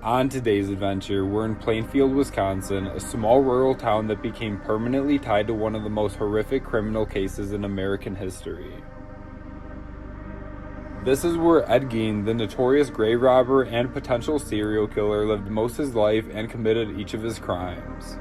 On today's adventure, we're in Plainfield, Wisconsin, a small rural town that became permanently tied to one of the most horrific criminal cases in American history. This is where Ed Gein, the notorious grave robber and potential serial killer, lived most of his life and committed each of his crimes.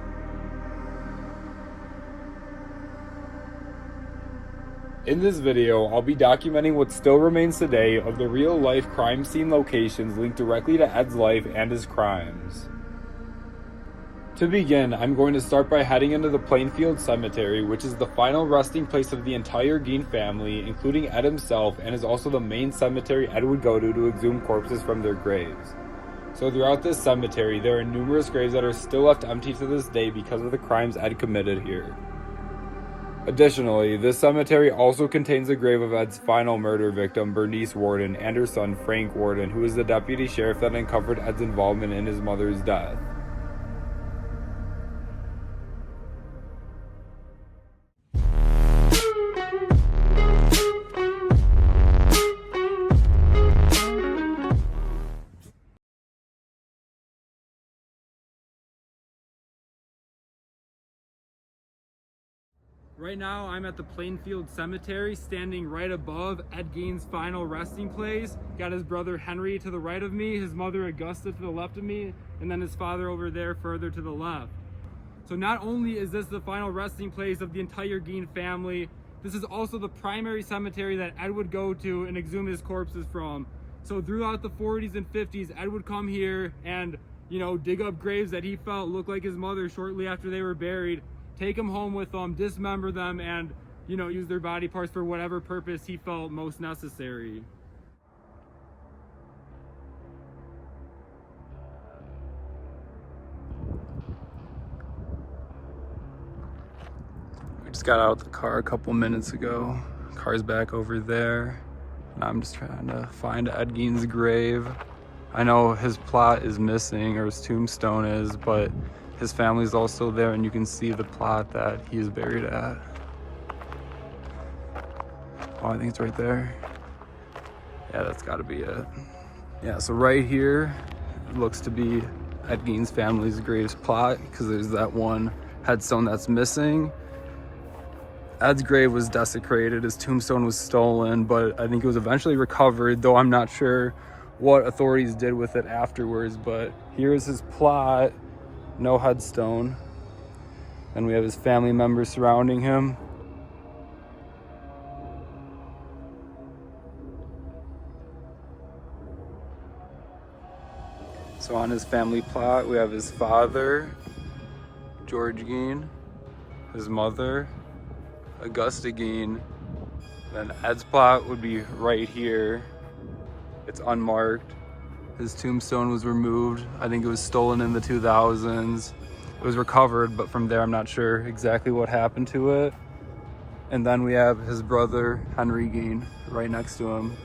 In this video, I'll be documenting what still remains today of the real-life crime scene locations linked directly to Ed's life and his crimes. To begin, I'm going to start by heading into the Plainfield Cemetery, which is the final resting place of the entire Gein family, including Ed himself, and is also the main cemetery Ed would go to exhume corpses from their graves. So throughout this cemetery, there are numerous graves that are still left empty to this day because of the crimes Ed committed here. Additionally, this cemetery also contains the grave of Ed's final murder victim, Bernice Worden, and her son, Frank Worden, who is the deputy sheriff that uncovered Ed's involvement in his mother's death. Right now, I'm at the Plainfield Cemetery, standing right above Ed Gein's final resting place. Got his brother Henry to the right of me, his mother Augusta to the left of me, and then his father over there further to the left. So not only is this the final resting place of the entire Gein family, this is also the primary cemetery that Ed would go to and exhume his corpses from. So throughout the 40s and 50s, Ed would come here and, dig up graves that he felt looked like his mother shortly after they were buried, take them home with them, dismember them, and use their body parts for whatever purpose he felt most necessary. We just got out of the car a couple minutes ago. Car's back over there, and I'm just trying to find Ed Gein's grave. I know his plot is missing, or his tombstone is, but his family's also there, and you can see the plot that he is buried at. Oh, I think it's right there. Yeah, that's gotta be it. Yeah, so right here, it looks to be Ed Gein's family's grave's plot, because there's that one headstone that's missing. Ed's grave was desecrated, his tombstone was stolen, but I think it was eventually recovered, though I'm not sure what authorities did with it afterwards. But here's his plot. No headstone, and we have his family members surrounding him. So on his family plot, we have his father, George Gein, his mother, Augusta Gein. Then Ed's plot would be right here. It's unmarked. His tombstone was removed. I think it was stolen in the 2000s. It was recovered, but from there I'm not sure exactly what happened to it. And then we have his brother, Henry Gein, right next to him.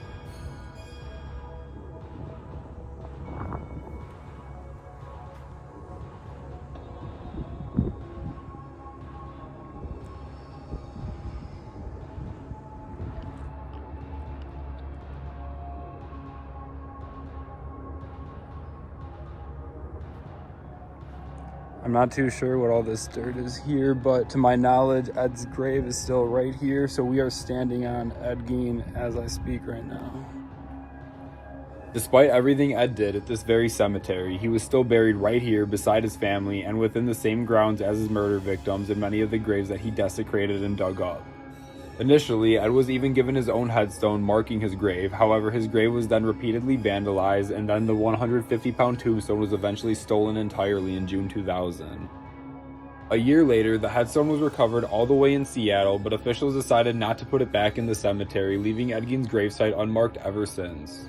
I'm not too sure what all this dirt is here, but to my knowledge, Ed's grave is still right here, so we are standing on Ed Gein as I speak right now. Despite everything Ed did at this very cemetery, he was still buried right here beside his family and within the same grounds as his murder victims in many of the graves that he desecrated and dug up. Initially, Ed was even given his own headstone marking his grave. However, his grave was then repeatedly vandalized, and then the 150-pound tombstone was eventually stolen entirely in June 2000. A year later, the headstone was recovered all the way in Seattle, but officials decided not to put it back in the cemetery, leaving Ed Gein's gravesite unmarked ever since.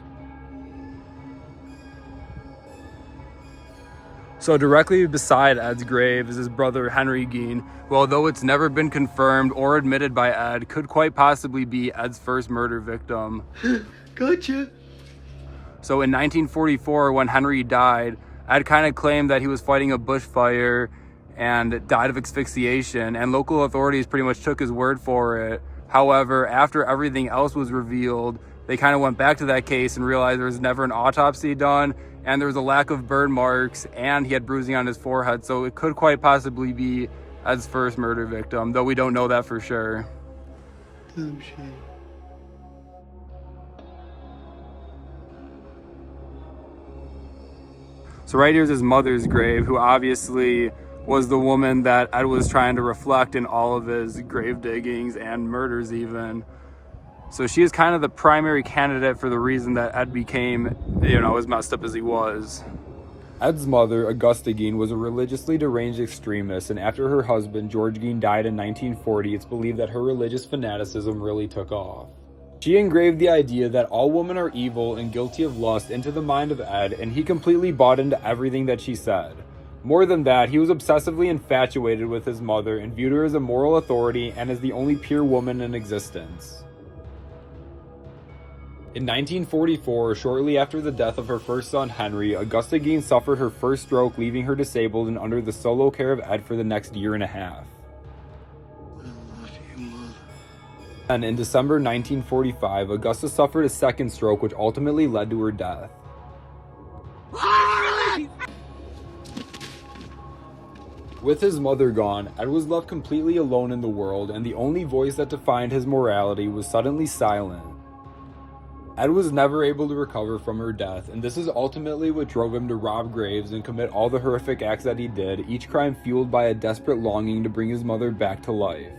So directly beside Ed's grave is his brother Henry Gein, who, although it's never been confirmed or admitted by Ed, could quite possibly be Ed's first murder victim. Gotcha. So in 1944, when Henry died, Ed kind of claimed that he was fighting a bushfire and died of asphyxiation, and local authorities pretty much took his word for it. However, after everything else was revealed, they kind of went back to that case and realized there was never an autopsy done, and there was a lack of burn marks, and he had bruising on his forehead. So it could quite possibly be Ed's first murder victim, though we don't know that for sure. Dumb shit. So right here is his mother's grave, who obviously was the woman that Ed was trying to reflect in all of his grave diggings and murders even. So she is kind of the primary candidate for the reason that Ed became, as messed up as he was. Ed's mother, Augusta Gein, was a religiously deranged extremist, and after her husband, George Gein, died in 1940, it's believed that her religious fanaticism really took off. She engraved the idea that all women are evil and guilty of lust into the mind of Ed, and he completely bought into everything that she said. More than that, he was obsessively infatuated with his mother and viewed her as a moral authority and as the only pure woman in existence. In 1944, shortly after the death of her first son Henry, Augusta Gein suffered her first stroke, leaving her disabled and under the solo care of Ed for the next year and a half. And in December 1945, Augusta suffered a second stroke, which ultimately led to her death. With his mother gone, Ed was left completely alone in the world, and the only voice that defined his morality was suddenly silent. Ed was never able to recover from her death, and this is ultimately what drove him to rob graves and commit all the horrific acts that he did, each crime fueled by a desperate longing to bring his mother back to life.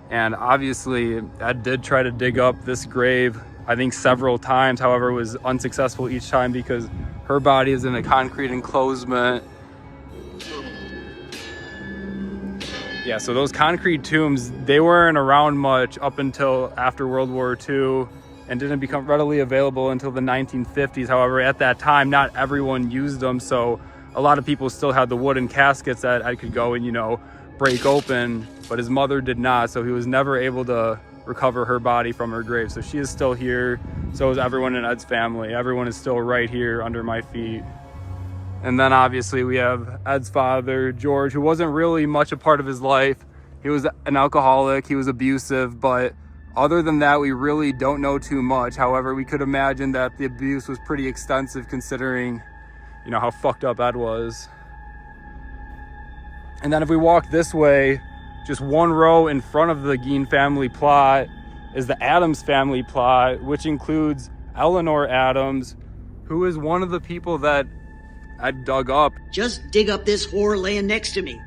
And obviously, Ed did try to dig up this grave, I think several times. However, it was unsuccessful each time because her body is in a concrete enclosement. Yeah, so those concrete tombs, they weren't around much up until after World War II and didn't become readily available until the 1950s. However, at that time, not everyone used them, so a lot of people still had the wooden caskets that Ed could go and, break open, but his mother did not, so he was never able to recover her body from her grave. So she is still here, so is everyone in Ed's family. Everyone is still right here under my feet. And then obviously we have Ed's father, George, who wasn't really much a part of his life. He was an alcoholic, he was abusive, but other than that, we really don't know too much. However, we could imagine that the abuse was pretty extensive considering, how fucked up Ed was. And then if we walk this way, just one row in front of the Gein family plot is the Adams family plot, which includes Eleanor Adams, who is one of the people that I dug up. Just dig up this whore laying next to me.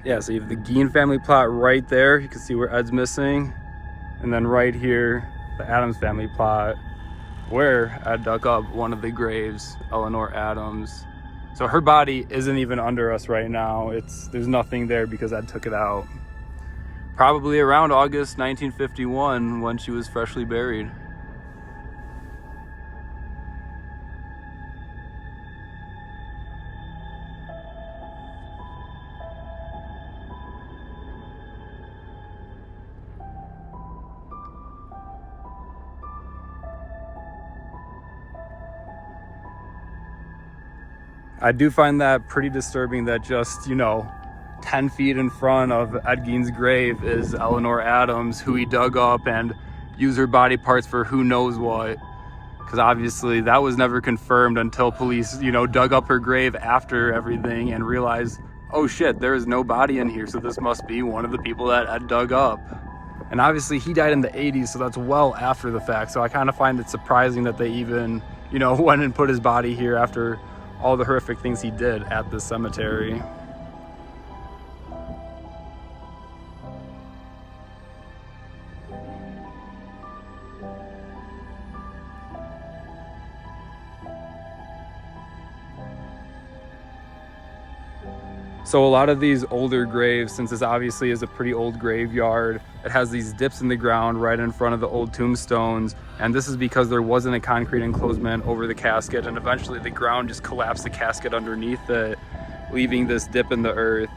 Yeah, so you have the Gein family plot right there. You can see where Ed's missing. And then right here, the Adams family plot, where Ed dug up one of the graves, Eleanor Adams. So her body isn't even under us right now. There's nothing there because Ed took it out. Probably around August 1951 when she was freshly buried. I do find that pretty disturbing that just, 10 feet in front of Ed Gein's grave is Eleanor Adams, who he dug up and used her body parts for who knows what. Because obviously that was never confirmed until police, dug up her grave after everything and realized, oh shit, there is no body in here. So this must be one of the people that Ed dug up. And obviously he died in the 80s, so that's well after the fact. So I kind of find it surprising that they even, went and put his body here after all the horrific things he did at the cemetery. So a lot of these older graves, since this obviously is a pretty old graveyard, it has these dips in the ground right in front of the old tombstones. And this is because there wasn't a concrete enclosement over the casket, and eventually the ground just collapsed the casket underneath it, leaving this dip in the earth.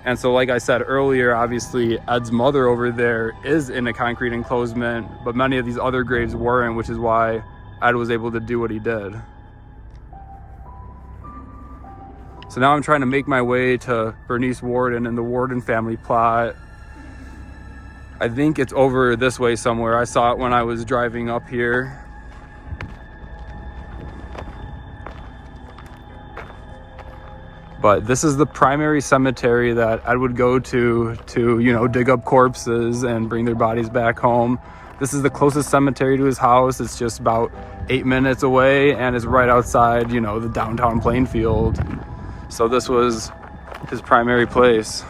And so like I said earlier, obviously Ed's mother over there is in a concrete enclosement, but many of these other graves weren't, which is why Ed was able to do what he did. So now I'm trying to make my way to Bernice Worden and the Warden family plot. I think it's over this way somewhere. I saw it when I was driving up here. But this is the primary cemetery that Ed would go to, you know, dig up corpses and bring their bodies back home. This is the closest cemetery to his house. It's just about 8 minutes away, and it's right outside, you know, the downtown Plainfield. So this was his primary place.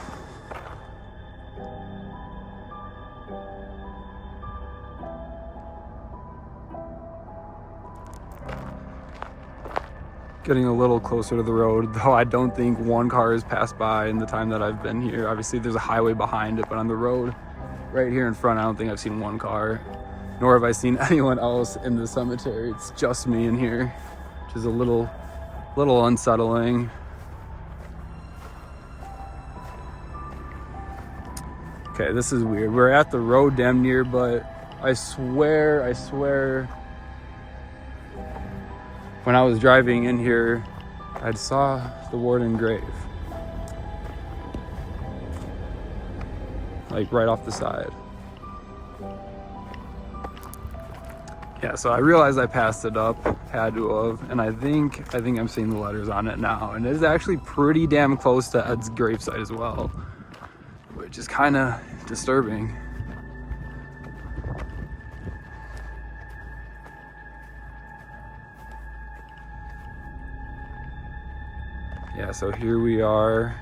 Getting a little closer to the road, though I don't think one car has passed by in the time that I've been here. Obviously there's a highway behind it, but on the road right here in front, I don't think I've seen one car, nor have I seen anyone else in the cemetery. It's just me in here, which is a little unsettling. Okay, this is weird. We're at the road damn near, but I swear, when I was driving in here, I saw the Warden grave. Like right off the side. Yeah, so I realized I passed it up, had to have, and I think I'm seeing the letters on it now. And it is actually pretty damn close to Ed's gravesite as well, which is kind of disturbing. Yeah, so here we are,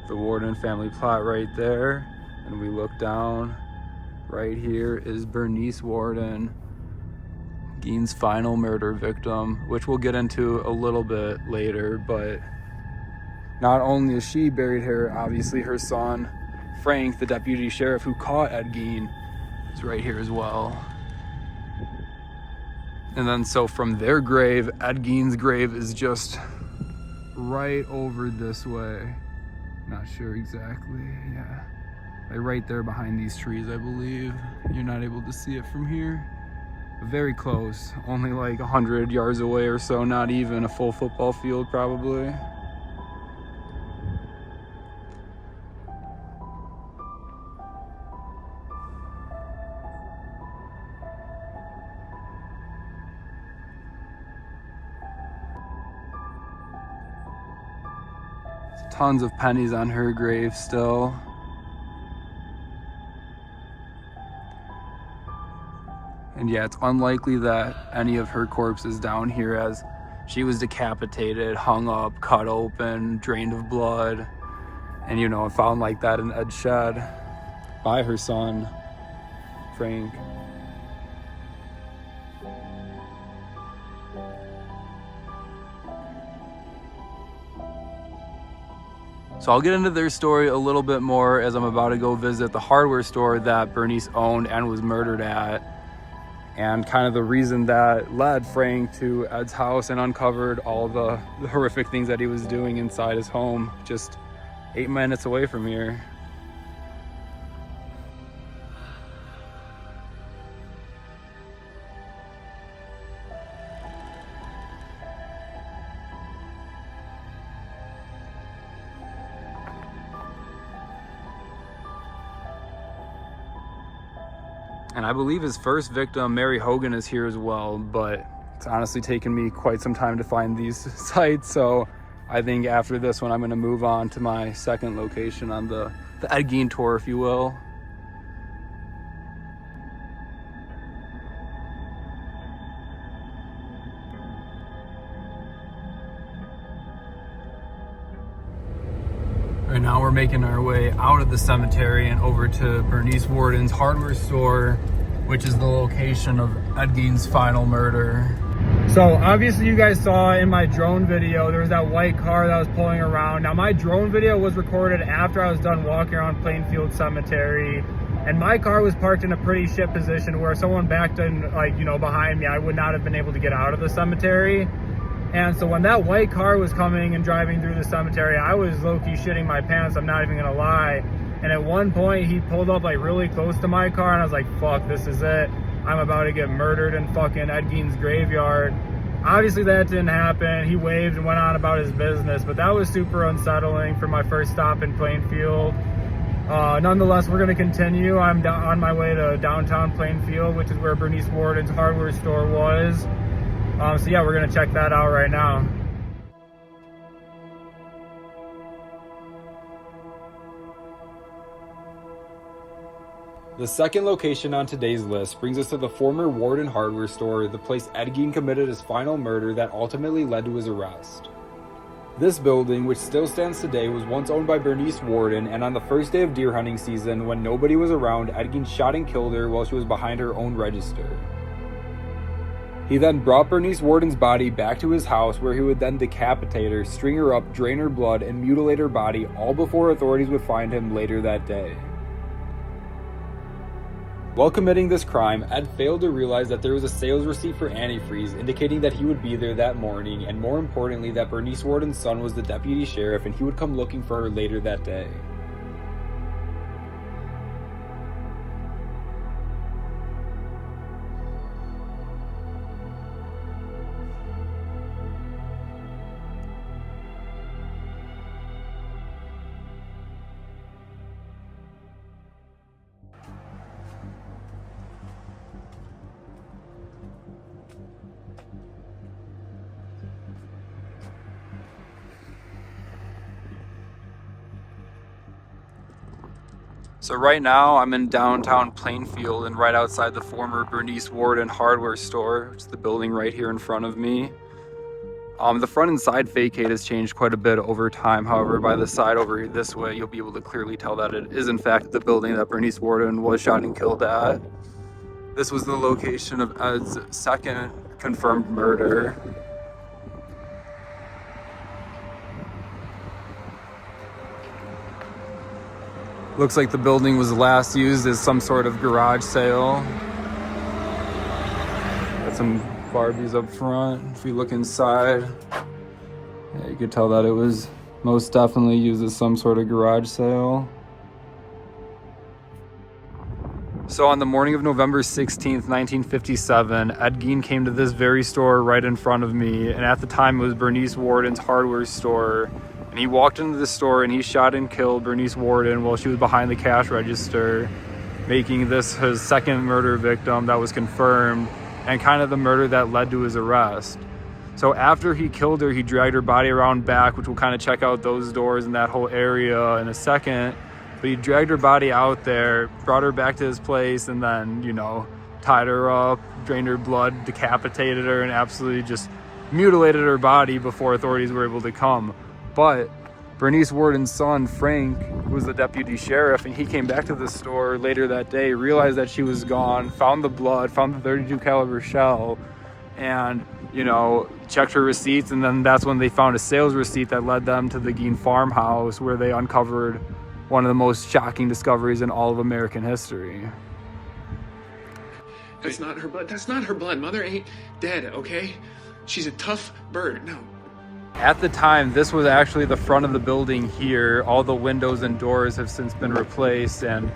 the Worden family plot right there, and we look down. Right here is Bernice Worden, Gein's final murder victim, which we'll get into a little bit later. But not only is she buried here, obviously her son, Frank, the deputy sheriff who caught Ed Gein, is right here as well. And then so from their grave, Ed Gein's grave is just right over this way. Not sure exactly. Yeah, like right there behind these trees, I believe. You're not able to see it from here. Very close, only like 100 yards away or so, not even a full football field probably. Tons of pennies on her grave still. And yeah, it's unlikely that any of her corpse is down here, as she was decapitated, hung up, cut open, drained of blood, and you know, found like that in Ed's shed by her son, Frank. So I'll get into their story a little bit more as I'm about to go visit the hardware store that Bernice owned and was murdered at, and kind of the reason that led Frank to Ed's house and uncovered all the horrific things that he was doing inside his home, just 8 minutes away from here. And I believe his first victim, Mary Hogan, is here as well, but it's honestly taken me quite some time to find these sites. So I think after this one, I'm gonna move on to my second location on the Ed Gein tour, if you will. Right now we're making our way out of the cemetery and over to Bernice Worden's hardware store, which is the location of Ed Gein's final murder. So obviously you guys saw in my drone video, there was that white car that was pulling around. Now my drone video was recorded after I was done walking around Plainfield Cemetery, and my car was parked in a pretty shit position where someone backed in, like, you know, behind me, I would not have been able to get out of the cemetery. And so when that white car was coming and driving through the cemetery, I was low-key shitting my pants, I'm not even gonna lie. And at one point he pulled up like really close to my car, and I was like, fuck, this is it. I'm about to get murdered in fucking Ed Gein's graveyard. Obviously that didn't happen. He waved and went on about his business, but that was super unsettling for my first stop in Plainfield. Nonetheless, we're going to continue. I'm on my way to downtown Plainfield, which is where Bernice Worden's hardware store was. So yeah, we're going to check that out right now. The second location on today's list brings us to the former Warden hardware store, the place Ed Gein committed his final murder that ultimately led to his arrest. This building, which still stands today, was once owned by Bernice Worden, and on the first day of deer hunting season, when nobody was around, Ed Gein shot and killed her while she was behind her own register. He then brought Bernice Worden's body back to his house, where he would then decapitate her, string her up, drain her blood, and mutilate her body, all before authorities would find him later that day. While committing this crime, Ed failed to realize that there was a sales receipt for antifreeze indicating that he would be there that morning, and more importantly that Bernice Worden's son was the deputy sheriff and he would come looking for her later that day. So right now I'm in downtown Plainfield and right outside the former Bernice Worden hardware store, which is the building right here in front of me. The front and side facade has changed quite a bit over time. However, by the side over this way, you'll be able to clearly tell that it is in fact the building that Bernice Worden was shot and killed at. This was the location of Ed's second confirmed murder. Looks like the building was last used as some sort of garage sale. Got some Barbies up front. If you look inside, yeah, you could tell that it was most definitely used as some sort of garage sale. So on the morning of November 16th, 1957, Ed Gein came to this very store right in front of me, and at the time it was Bernice Worden's hardware store. And he walked into the store and he shot and killed Bernice Worden while she was behind the cash register, making this his second murder victim that was confirmed and kind of the murder that led to his arrest. So after he killed her, he dragged her body around back, which we'll kind of check out those doors and that whole area in a second. But he dragged her body out there, brought her back to his place, and then, you know, tied her up, drained her blood, decapitated her, and absolutely just mutilated her body before authorities were able to come. But Bernice Worden's son, Frank, was the deputy sheriff, and he came back to the store later that day, realized that she was gone, found the blood, found the .32 caliber shell, and, you know, checked her receipts, and then that's when they found a sales receipt that led them to the Gein farmhouse, where they uncovered one of the most shocking discoveries in all of American history. That's not her blood. That's not her blood. Mother ain't dead, okay? She's a tough bird. No. At the time, this was actually the front of the building here. All the windows and doors have since been replaced and,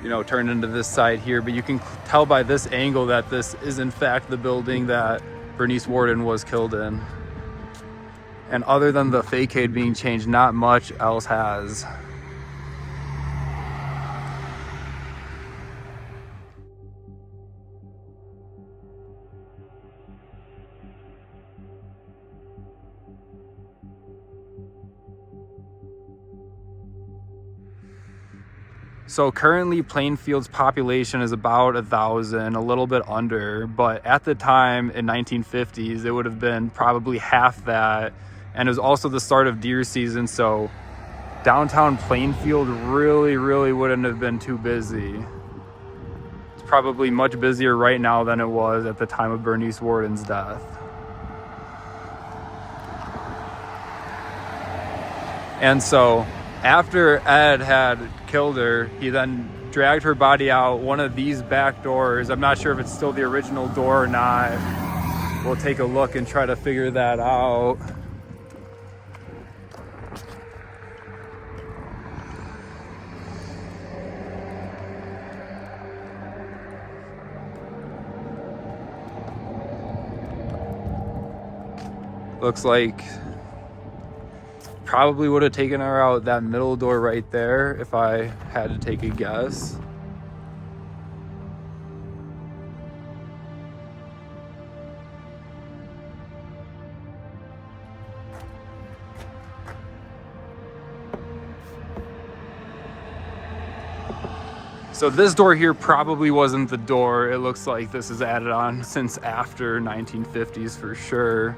you know, turned into this side here. But you can tell by this angle that this is in fact the building that Bernice Worden was killed in. And other than the facade being changed, not much else has. So currently Plainfield's population is about 1,000, a little bit under, but at the time in 1950s, it would have been probably half that. And it was also the start of deer season, so downtown Plainfield really wouldn't have been too busy. It's probably much busier right now than it was at the time of Bernice Worden's death. And so after Ed had killed her, he then dragged her body out one of these back doors. I'm not sure if it's still the original door or not. We'll take a look and try to figure that out. Looks like probably would have taken her out that middle door right there if I had to take a guess. So this door here probably wasn't the door. It looks like this is added on since after 1950s for sure.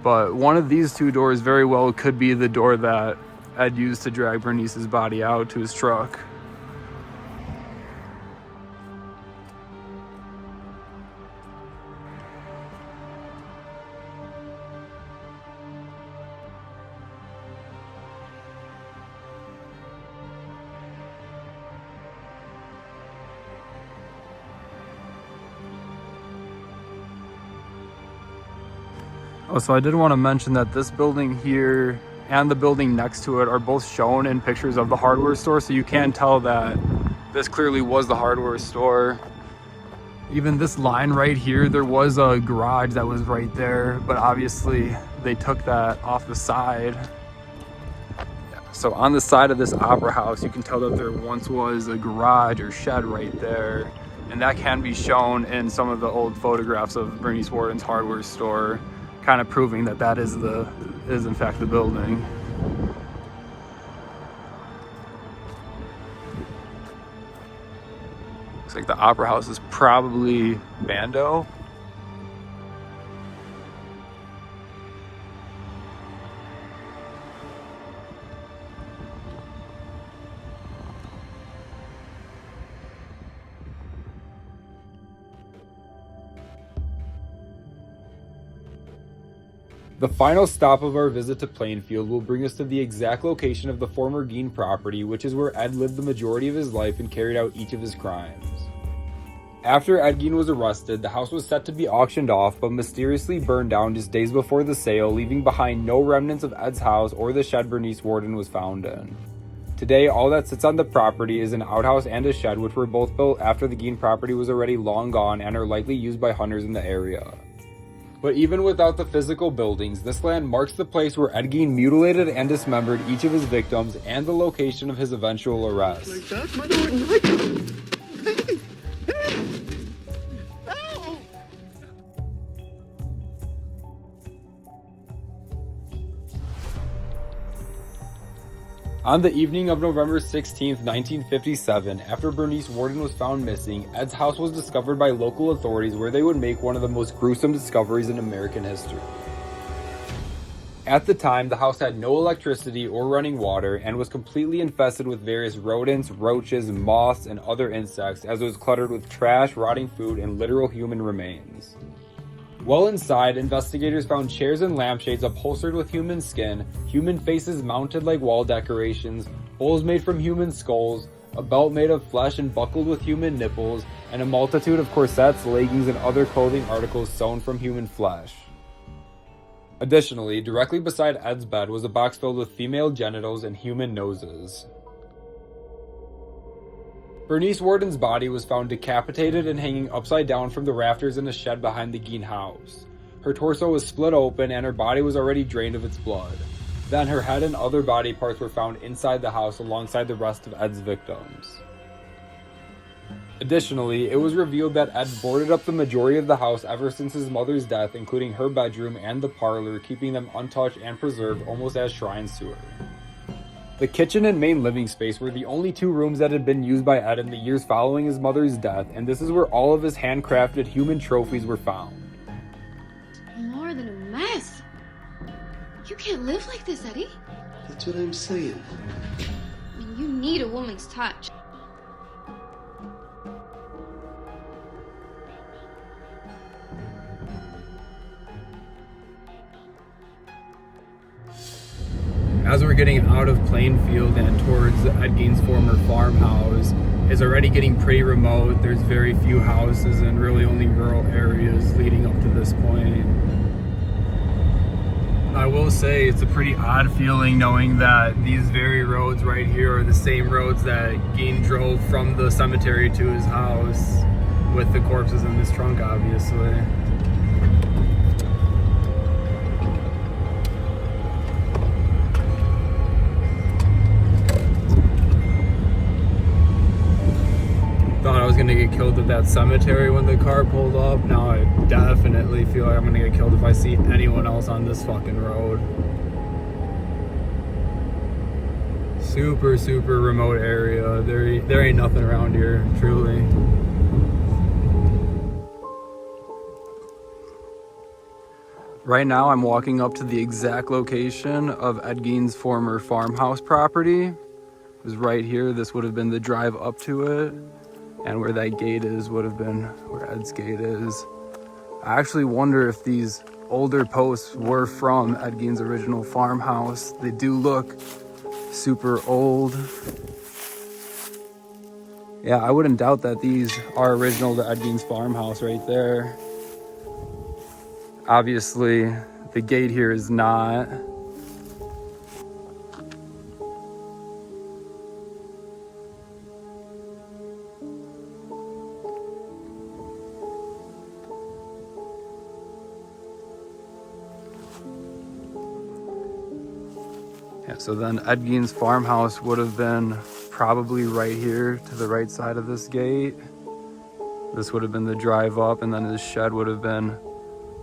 But one of these two doors very well could be the door that Ed used to drag Bernice's body out to his truck. Oh, so I did want to mention that this building here and the building next to it are both shown in pictures of the hardware store, so you can tell that this clearly was the hardware store. Even this line right here, there was a garage that was right there, but obviously they took that off the side. So on the side of this opera house, you can tell that there once was a garage or shed right there, and that can be shown in some of the old photographs of Bernice Worden's hardware store, kind of proving that that is in fact the building. Looks like the opera house is probably Bando. The final stop of our visit to Plainfield will bring us to the exact location of the former Gein property, which is where Ed lived the majority of his life and carried out each of his crimes. After Ed Gein was arrested, the house was set to be auctioned off, but mysteriously burned down just days before the sale, leaving behind no remnants of Ed's house or the shed Bernice Worden was found in. Today, all that sits on the property is an outhouse and a shed, which were both built after the Gein property was already long gone and are likely used by hunters in the area. But even without the physical buildings, this land marks the place where Ed Gein mutilated and dismembered each of his victims and the location of his eventual arrest. On the evening of November 16, 1957, after Bernice Worden was found missing, Ed's house was discovered by local authorities, where they would make one of the most gruesome discoveries in American history. At the time, the house had no electricity or running water and was completely infested with various rodents, roaches, moths, and other insects, as it was cluttered with trash, rotting food, and literal human remains. While inside, investigators found chairs and lampshades upholstered with human skin, human faces mounted like wall decorations, bowls made from human skulls, a belt made of flesh and buckled with human nipples, and a multitude of corsets, leggings, and other clothing articles sewn from human flesh. Additionally, directly beside Ed's bed was a box filled with female genitals and human noses. Bernice Worden's body was found decapitated and hanging upside down from the rafters in a shed behind the Gein house. Her torso was split open and her body was already drained of its blood. Then her head and other body parts were found inside the house alongside the rest of Ed's victims. Additionally, it was revealed that Ed boarded up the majority of the house ever since his mother's death, including her bedroom and the parlor, keeping them untouched and preserved almost as shrines to her. The kitchen and main living space were the only two rooms that had been used by Ed in the years following his mother's death, and this is where all of his handcrafted human trophies were found. More than a mess. You can't live like this, Eddie. That's what I'm saying. I mean, you need a woman's touch. As we're getting out of Plainfield and towards Ed Gein's former farmhouse, it's already getting pretty remote. There's very few houses and really only rural areas leading up to this point. I will say it's a pretty odd feeling knowing that these very roads right here are the same roads that Gein drove from the cemetery to his house, with the corpses in his trunk, obviously. gonna get killed at that cemetery when the car pulled up. Now I definitely feel like I'm gonna get killed if I see anyone else on this fucking road. Super, super remote area. There ain't nothing around here, truly. Right now I'm walking up to the exact location of Ed Gein's former farmhouse property. It was right here. This would have been the drive up to it. And where that gate is would have been where Ed's gate is. I actually wonder if these older posts were from Ed Gein's original farmhouse. They do look super old. Yeah, I wouldn't doubt that these are original to Ed Gein's farmhouse right there. Obviously, the gate here is not. Yeah, so then Ed Gein's farmhouse would have been probably right here to the right side of this gate. This would have been the drive up, and then his shed would have been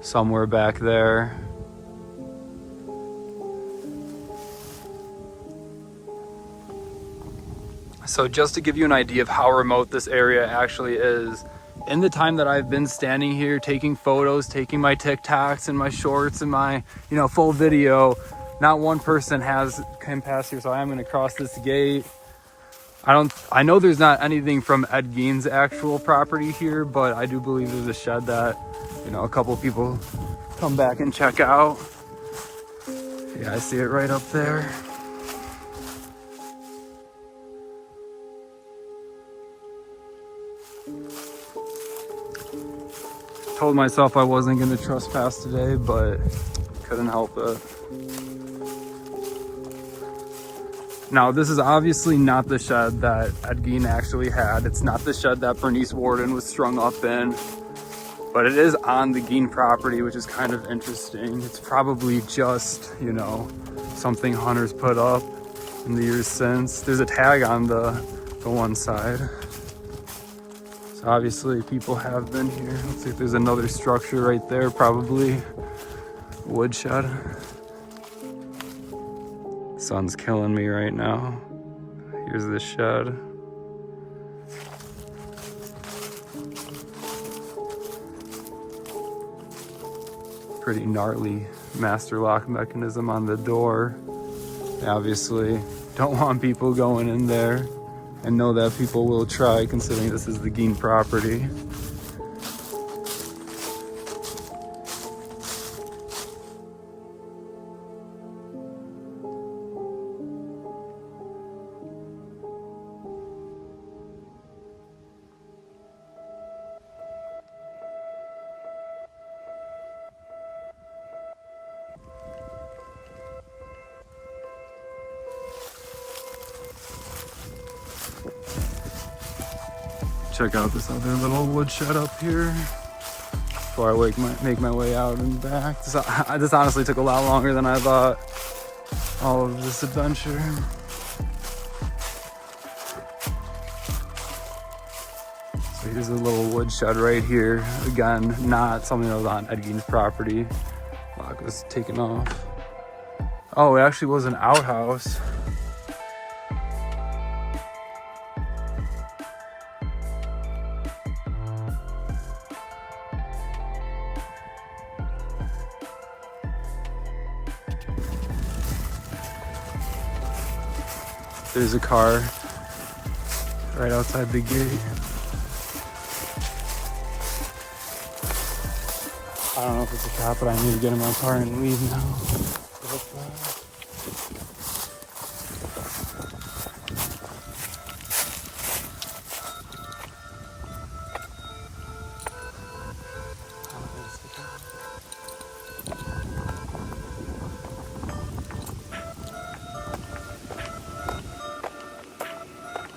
somewhere back there. So just to give you an idea of how remote this area actually is, in the time that I've been standing here taking photos, taking my TikToks and my shorts and my, full video, not one person has come past here. So I am going to cross this gate. I know there's not anything from Ed Gein's actual property here, but I do believe there's a shed that, a couple people come back and check out. Yeah, I see it right up there. Told myself I wasn't going to trespass today, but couldn't help it. Now, this is obviously not the shed that Ed Gein actually had. It's not the shed that Bernice Worden was strung up in, but it is on the Gein property, which is kind of interesting. It's probably just, something hunters put up in the years since. There's a tag on the one side. So obviously people have been here. Looks like there's another structure right there, probably woodshed. Sun's killing me right now. Here's the shed. Pretty gnarly master lock mechanism on the door. They obviously don't want people going in there, and know that people will try, considering this is the Gein property. Check out this other little woodshed up here before I make my way out and back. This honestly took a lot longer than I thought, all of this adventure. So here's a little woodshed right here. Again, not something that was on Ed Gein's property. Lock was taken off. Oh, it actually was an outhouse. There's a car right outside the gate. I don't know if it's a cop, but I need to get in my car and leave now.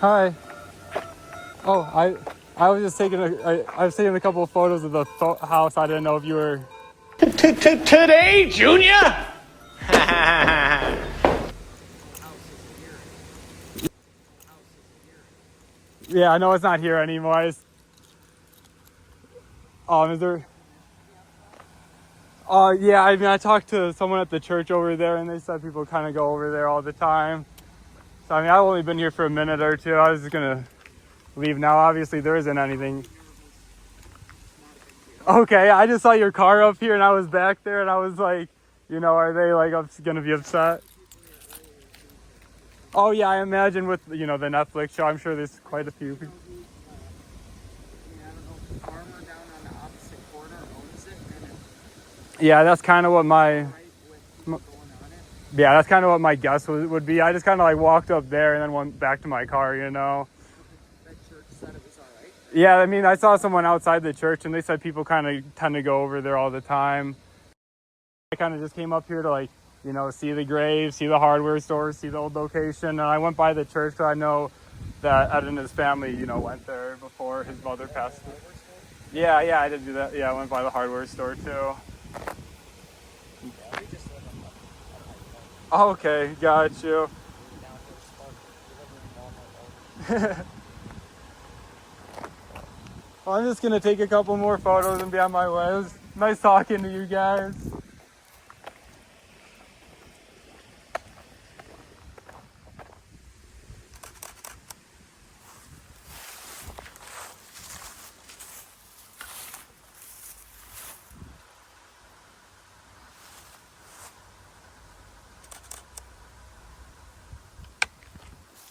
Hi. Oh, I was just taking I was taking a couple of photos of the house. I didn't know if you were Today, Junior? Yeah, I know it's not here anymore. Is there? Yeah, I mean, I talked to someone at the church over there, and they said people kind of go over there all the time. So, I mean, I've only been here for a minute or two. I was just going to leave now. Obviously, there isn't anything. Okay, I just saw your car up here, and I was back there, and I was like, you know, are they, like, going to be upset? Oh, yeah, I imagine with, you know, the Netflix show, I'm sure there's quite a few people. Yeah, that's kind of what my guess would be. I just kind of like walked up there and then went back to my car, you know. That church said it was all right? Yeah, I mean, I saw someone outside the church and they said people kind of tend to go over there all the time. I kind of just came up here to, like, you know, see the grave, see the hardware store, see the old location. And I went by the church because I know that Ed and his family, you know, went there before his mother passed away. Yeah, I did do that. Yeah, I went by the hardware store too. Okay, got you. Well, I'm just gonna take a couple more photos and be on my way. It was nice talking to you guys.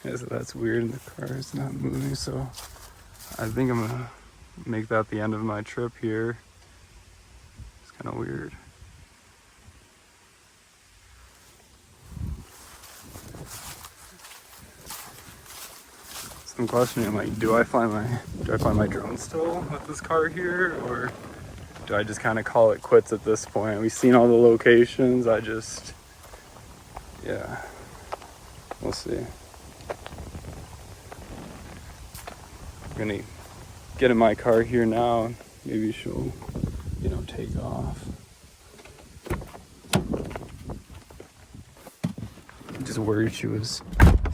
Yeah, so that's weird, the car is not moving, so I think I'm gonna make that the end of my trip here. It's kind of weird. So I'm questioning, like, do I fly my drone still with this car here, or do I just kind of call it quits at this point? We've seen all the locations. Yeah, we'll see. I'm gonna get in my car here now. Maybe she'll, you know, take off. I'm just worried she was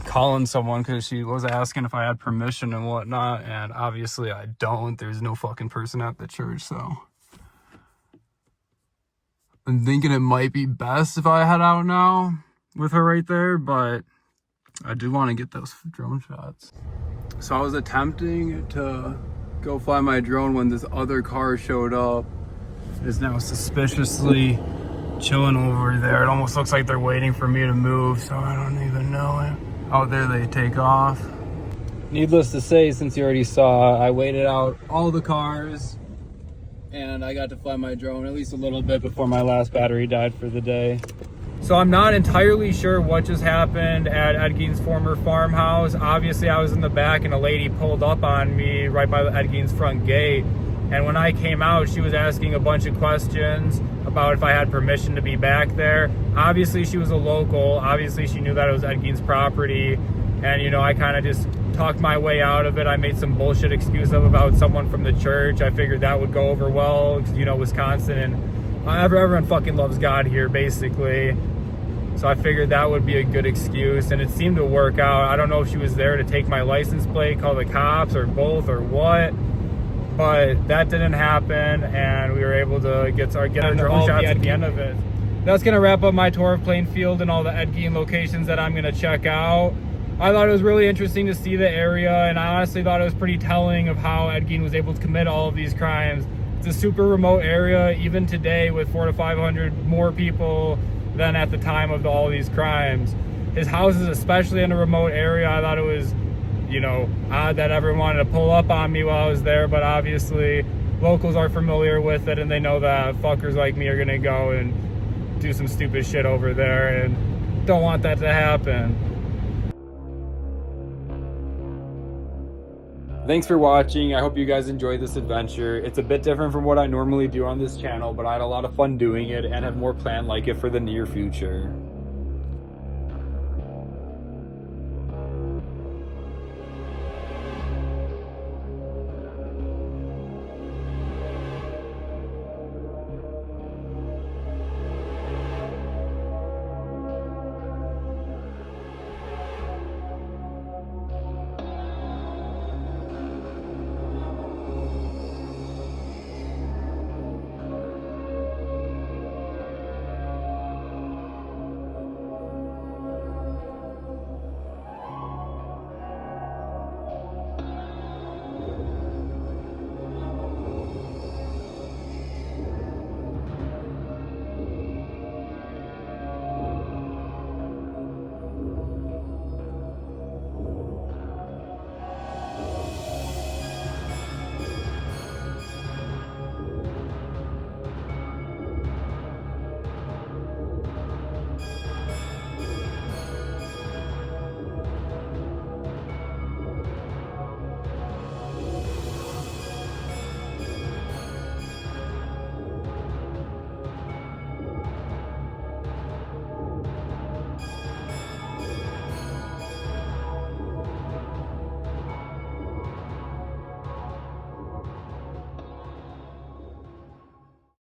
calling someone because she was asking if I had permission and whatnot, and obviously I don't. There's no fucking person at the church, so I'm thinking it might be best if I head out now with her right there, but I do want to get those drone shots. So I was attempting to go fly my drone when this other car showed up. It's now suspiciously chilling over there. It almost looks like they're waiting for me to move, so I don't even know it. Out there they take off. Needless to say, since you already saw, I waited out all the cars and I got to fly my drone at least a little bit before my last battery died for the day. So I'm not entirely sure what just happened at Ed Gein's former farmhouse. Obviously, I was in the back and a lady pulled up on me right by Ed Gein's front gate. And when I came out, she was asking a bunch of questions about if I had permission to be back there. Obviously, she was a local. Obviously, she knew that it was Ed Gein's property. And, you know, I kind of just talked my way out of it. I made some bullshit excuse up about someone from the church. I figured that would go over well, because, you know, Wisconsin and everyone fucking loves God here, basically. So I figured that would be a good excuse, and it seemed to work out. I don't know if she was there to take my license plate, call the cops, or both, or what, but that didn't happen, and we were able to get our drone shots at the end of it. That's going to wrap up my tour of Plainfield and all the Ed Gein locations that I'm going to check out. I thought it was really interesting to see the area, and I honestly thought it was pretty telling of how Ed Gein was able to commit all of these crimes. It's a super remote area, even today, with 400 to 500 more people than at the time of all these crimes. His house is especially in a remote area. I thought it was, you know, odd that everyone wanted to pull up on me while I was there, but obviously locals are familiar with it and they know that fuckers like me are gonna go and do some stupid shit over there, and don't want that to happen. Thanks for watching. I hope you guys enjoyed this adventure. It's a bit different from what I normally do on this channel, but I had a lot of fun doing it and have more planned like it for the near future.